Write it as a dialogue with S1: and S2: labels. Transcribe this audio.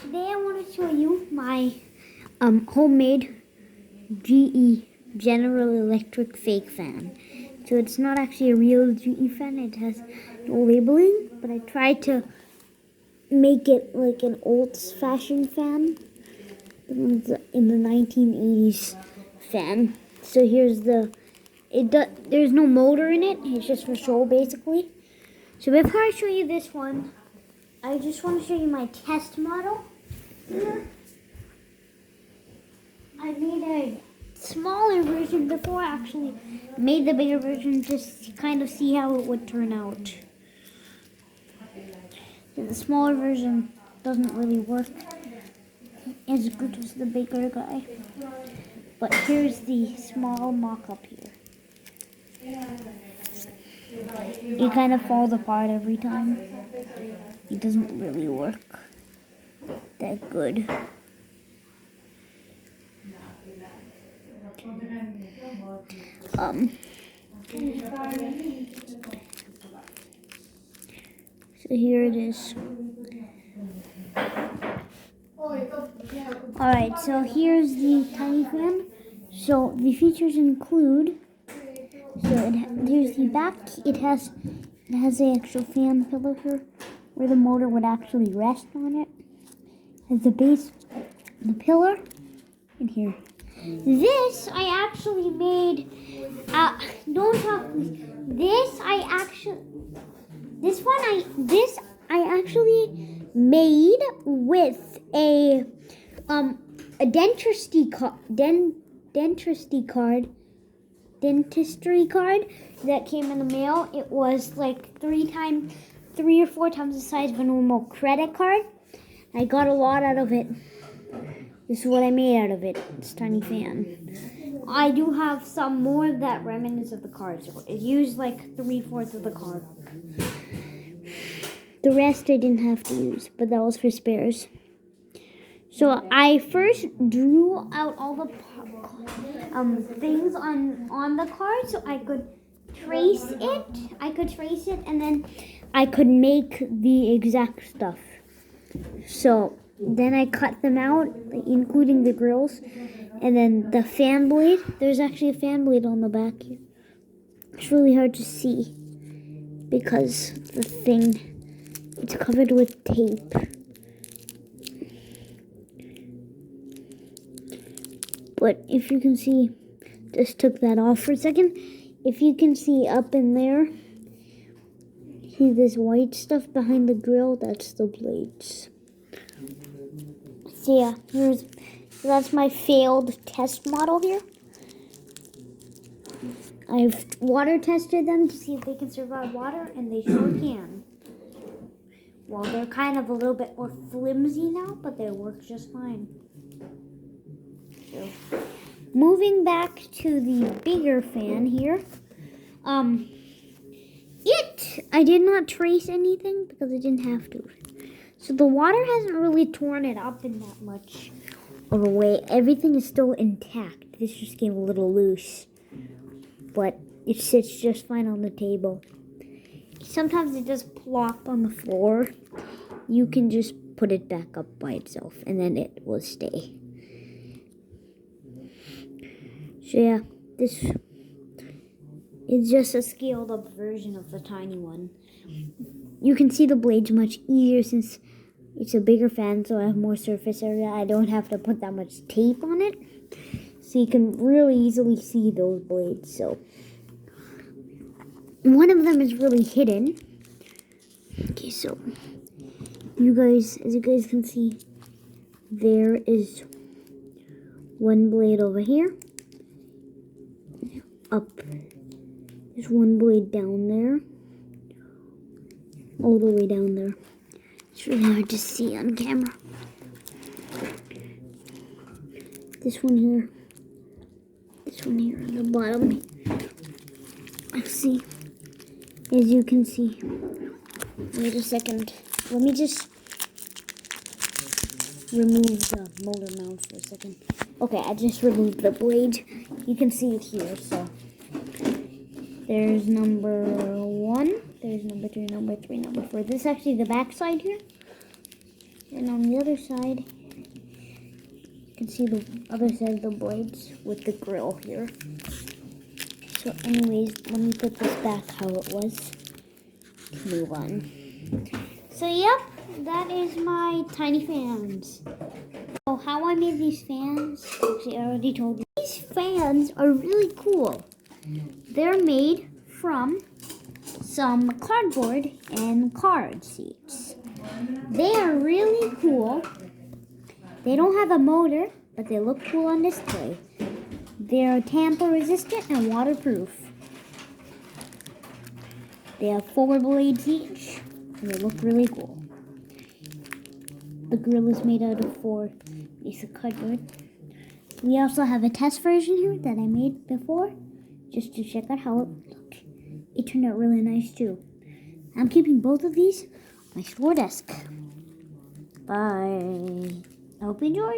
S1: Today I want to show you my homemade General Electric fake fan. So it's not actually a real GE fan. It has no labeling, but I tried to make it like an old-fashioned fan in the 1980s fan. So here's there's no motor in it. It's just for show basically. So before I show you this one, I just want to show you my test model. Here, I made a smaller version before I actually made the bigger version, just to kind of see how it would turn out. The smaller version doesn't really work as good as the bigger guy. But here's the small mock-up here. It kind of falls apart every time. It doesn't really work that good. So here it is. Alright, so here's the tiny fan. So the features include, there's the back. It has the actual fan pillar here, where the motor would actually rest on it. Has the base, the pillar, in here. This I actually made. Don't talk, please. This I actually made with a dentistry card that came in the mail. It was like 3 or 4 times the size of a normal credit card. I got a lot out of it. This is what I made out of it. This tiny fan. I do have some more that remnants of the card. So it used like 3/4 of the card. The rest I didn't have to use, but that was for spares. So I first drew out all the things on the card so I could trace it. And then I could make the exact stuff. So then I cut them out, including the grills, and then the fan blade. There's actually a fan blade on the back here. It's really hard to see because it's covered with tape. But if you can see, just took that off for a second. If you can see up in there, see this white stuff behind the grill? That's the blades. So yeah, that's my failed test model here. I've water tested them to see if they can survive water, and they sure can. Well, they're kind of a little bit more flimsy now, but they work just fine. So, moving back to the bigger fan here. I did not trace anything because I didn't have to. So the water hasn't really torn it up in that much of a way. Everything is still intact. This just came a little loose. But it sits just fine on the table. Sometimes it does plop on the floor. You can just put it back up by itself and then it will stay. So yeah, this is just a scaled up version of the tiny one. You can see the blades much easier since it's a bigger fan, so I have more surface area. I don't have to put that much tape on it. So you can really easily see those blades. So one of them is really hidden. Okay, so as you guys can see, there is one blade over here. Up. There's one blade down there. All the way down there. It's really hard to see on camera. This one here. This one here at the bottom. Let's see. As you can see. Wait a second. Let me just remove the motor mount for a second. Okay, I just removed the blade. You can see it here, so. There's number 1. There's number 2, number 3, number 4. This is actually the back side here. And on the other side, you can see the other side of the blades with the grill here. So anyways, let me put this back how it was. Move on. So yep, that is my tiny fans. So how I made these fans, actually I already told you. These fans are really cool. They're made from some cardboard and card seats. They are really cool. They don't have a motor, but they look cool on display. They're tamper resistant and waterproof. They have 4 blades each, and they look really cool. The grill is made out of 4 pieces of cardboard. We also have a test version here that I made before, just to check out how it looked. It turned out really nice too. I'm keeping both of these on my store desk. Bye. I hope you enjoyed.